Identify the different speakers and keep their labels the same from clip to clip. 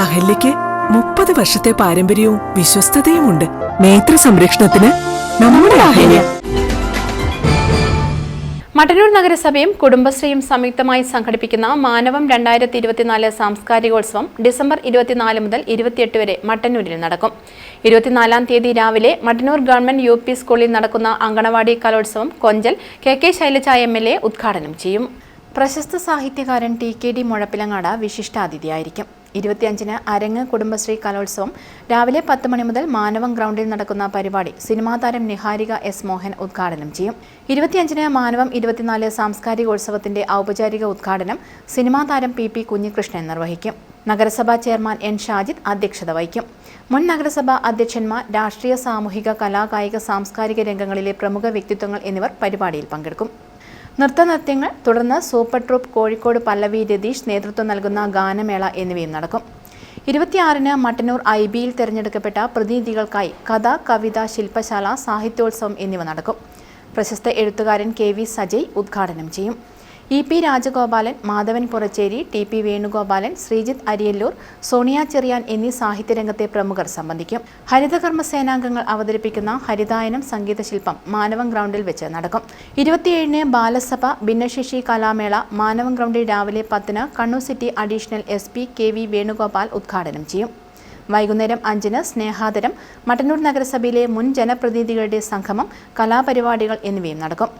Speaker 1: അഹല്യയ്ക്ക് 30 വർഷത്തെ പാരമ്പര്യവും വിശ്വസ്തതയുമുണ്ട്. നേത്ര സംരക്ഷണത്തിന് നമ്മുടെ അഹല്യ.
Speaker 2: മട്ടന്നൂർ നഗരസഭയും കുടുംബശ്രീയും സംയുക്തമായി സംഘടിപ്പിക്കുന്ന മാനവം 2024 സാംസ്കാരികോത്സവം ഡിസംബർ 24 മുതൽ 28 വരെ മട്ടന്നൂരിൽ നടക്കും. 24-ാം തീയതി രാവിലെ മട്ടന്നൂർ ഗവൺമെന്റ് UP സ്കൂളിൽ നടക്കുന്ന അങ്കണവാടി കലോത്സവം കൊഞ്ചൽ KK ശൈലജ MLA ഉദ്ഘാടനം ചെയ്യും. പ്രശസ്ത സാഹിത്യകാരൻ TKD മുഴപ്പിലങ്ങാട് വിശിഷ്ടാതിഥിയായിരിക്കും. 25-ന് അരങ്ങ് കുടുംബശ്രീ കലോത്സവം രാവിലെ 10 മണി മുതൽ മാനവം ഗ്രൗണ്ടിൽ നടക്കുന്ന പരിപാടി സിനിമാ താരം നിഹാരിക S. മോഹൻ ഉദ്ഘാടനം ചെയ്യും. 25-ന് മാനവം 24 സാംസ്കാരികോത്സവത്തിന്റെ ഔപചാരിക ഉദ്ഘാടനം സിനിമാ താരം PP കുഞ്ഞികൃഷ്ണൻ നിർവഹിക്കും. നഗരസഭാ ചെയർമാൻ N. ഷാജിദ് അധ്യക്ഷത വഹിക്കും. മുൻ നഗരസഭാ അധ്യക്ഷന്മാർ, രാഷ്ട്രീയ, സാമൂഹിക, കലാകായിക, സാംസ്കാരിക രംഗങ്ങളിലെ പ്രമുഖ വ്യക്തിത്വങ്ങൾ എന്നിവർ പരിപാടിയിൽ പങ്കെടുക്കും. നൃത്തനൃത്യങ്ങൾ, തുടർന്ന് സൂപ്പർ ട്രൂപ്പ് കോഴിക്കോട് പല്ലവി രതീഷ് നേതൃത്വം നൽകുന്ന ഗാനമേള എന്നിവയും നടക്കും. 26-ന് മട്ടന്നൂർ IBയിൽ തിരഞ്ഞെടുക്കപ്പെട്ട പ്രതിനിധികൾക്കായി കഥ, കവിത, ശില്പശാല, സാഹിത്യോത്സവം എന്നിവ നടക്കും. പ്രശസ്ത എഴുത്തുകാരൻ KV സജയ് ഉദ്ഘാടനം ചെയ്യും. EP രാജഗോപാലൻ, മാധവൻ പുറച്ചേരി, TP വേണുഗോപാലൻ, ശ്രീജിത്ത് അരിയല്ലൂർ, സോണിയ ചെറിയാൻ എന്നീ സാഹിത്യരംഗത്തെ പ്രമുഖർ സംബന്ധിക്കും. ഹരിതകർമ്മ സേനാംഗങ്ങൾ അവതരിപ്പിക്കുന്ന ഹരിതായനം സംഗീതശില്പം മാനവം ഗ്രൗണ്ടിൽ വെച്ച് നടക്കും. 27-ന് ബാലസഭ ഭിന്നശേഷി കലാമേള മാനവം ഗ്രൗണ്ടിൽ രാവിലെ 10-ന് Kannur city additional SP KV Venugopal ഉദ്ഘാടനം ചെയ്യും. വൈകുന്നേരം 5-ന് സ്നേഹാദരം, മട്ടന്നൂർ നഗരസഭയിലെ മുൻ ജനപ്രതിനിധികളുടെ സംഗമം, കലാപരിപാടികൾ എന്നിവയും നടക്കും.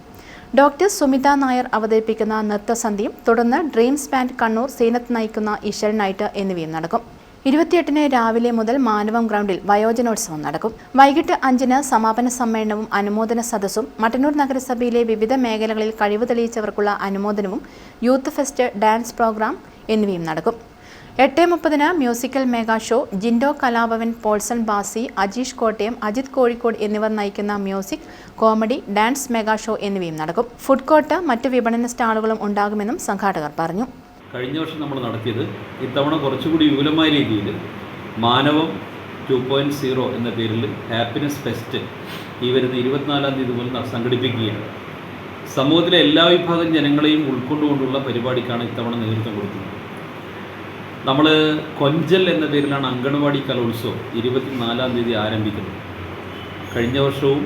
Speaker 2: ഡോക്ടർ സുമിത നായർ അവതരിപ്പിക്കുന്ന നൃത്തസന്ധ്യയും, തുടർന്ന് ഡ്രീംസ് ബാൻഡ് കണ്ണൂർ സീനത്ത് നയിക്കുന്ന ഇശൽ നൈറ്റ് എന്നിവയും നടക്കും. 28-ന് രാവിലെ മുതൽ മാനവം ഗ്രൗണ്ടിൽ വയോജനോത്സവം നടക്കും. വൈകിട്ട് 5-ന് സമാപന സമ്മേളനവും അനുമോദന സദസ്സും, മട്ടന്നൂർ നഗരസഭയിലെ വിവിധ മേഖലകളിൽ കഴിവ് തെളിയിച്ചവർക്കുള്ള അനുമോദനവും, യൂത്ത് ഫെസ്റ്റ്, ഡാൻസ് പ്രോഗ്രാം എന്നിവയും നടക്കും. 8:30-ന് musical mega show, Jindo Kalabhavan, Paulson Basi, Ajeesh Kottayam, Ajith Kozhikode എന്നിവർ നയിക്കുന്ന music, comedy, dance mega show എന്നിവയും നടക്കും. ഫുഡ് കോർട്ട്, മറ്റ് വിപണന സ്റ്റാളുകളും ഉണ്ടാകുമെന്നും സംഘാടകർ പറഞ്ഞു.
Speaker 3: കഴിഞ്ഞ വർഷം നമ്മൾ നടത്തിയത് ഇത്തവണ കുറച്ചുകൂടി വിപുലമായ രീതിയിൽ മാനവം 2.0 എന്ന പേരിൽ ഹാപ്പിനെസ് ഫെസ്റ്റ് ഈ വരുന്ന 24-ാം തീയതി മുതൽ സംഘടിപ്പിക്കുകയാണ്. സമൂഹത്തിലെ എല്ലാ വിഭാഗം ജനങ്ങളെയും ഉൾക്കൊണ്ടുകൊണ്ടുള്ള പരിപാടിക്കാണ് ഇത്തവണ നേതൃത്വം കൊടുക്കുന്നത്. നമ്മൾ കൊഞ്ചൽ എന്ന പേരിലാണ് അങ്കണവാടി കലോത്സവം 24-ാം തീയതി ആരംഭിക്കുന്നത്. കഴിഞ്ഞ വർഷവും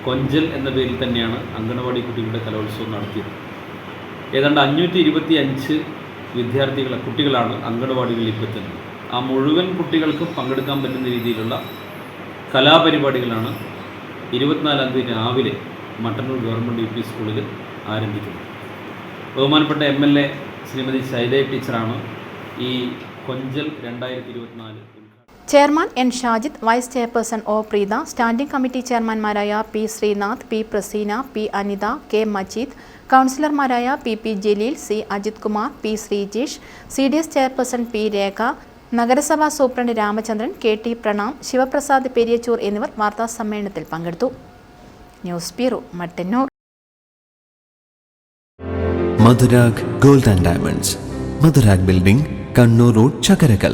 Speaker 3: കൊഞ്ചൽ എന്ന പേരിൽ തന്നെയാണ് അങ്കണവാടി കുട്ടികളുടെ കലോത്സവം നടത്തിയത്. ഏതാണ്ട് 525 കുട്ടികളാണ് അങ്കണവാടികളിൽ ഇപ്പോൾ എത്തുന്നത്. ആ മുഴുവൻ കുട്ടികൾക്കും പങ്കെടുക്കാൻ പറ്റുന്ന രീതിയിലുള്ള കലാപരിപാടികളാണ് 24-ാം തീയതി രാവിലെ മട്ടന്നൂർ ഗവൺമെൻറ് UP സ്കൂളിൽ ആരംഭിക്കുന്നത്. ബഹുമാനപ്പെട്ട MLA ശ്രീമതി ശൈലജ ടീച്ചറാണ് ഈ Konchal 2024
Speaker 2: chairman N. Shajid, vice chairperson O. Preetha, standing committee ചെയർമാൻമാരായ P. Sreenath, P. Praseena, P. Anitha, K. Majeed, കൗൺസിലർമാരായ PP Jaleel, C. Ajith Kumar, P. Sreejesh, CDS chairperson P. Rekha, നഗരസഭാ സൂപ്രണ്ട് രാമചന്ദ്രൻ, KT പ്രണാം, ശിവപ്രസാദ് പെരിയച്ചൂർ എന്നിവർ വാർത്താ സമ്മേളനത്തിൽ പങ്കെടുത്തു. News bureau, Mattannur.
Speaker 4: Madhurag gold and diamonds, Madhurag building, Kannur road, Chakkarakal.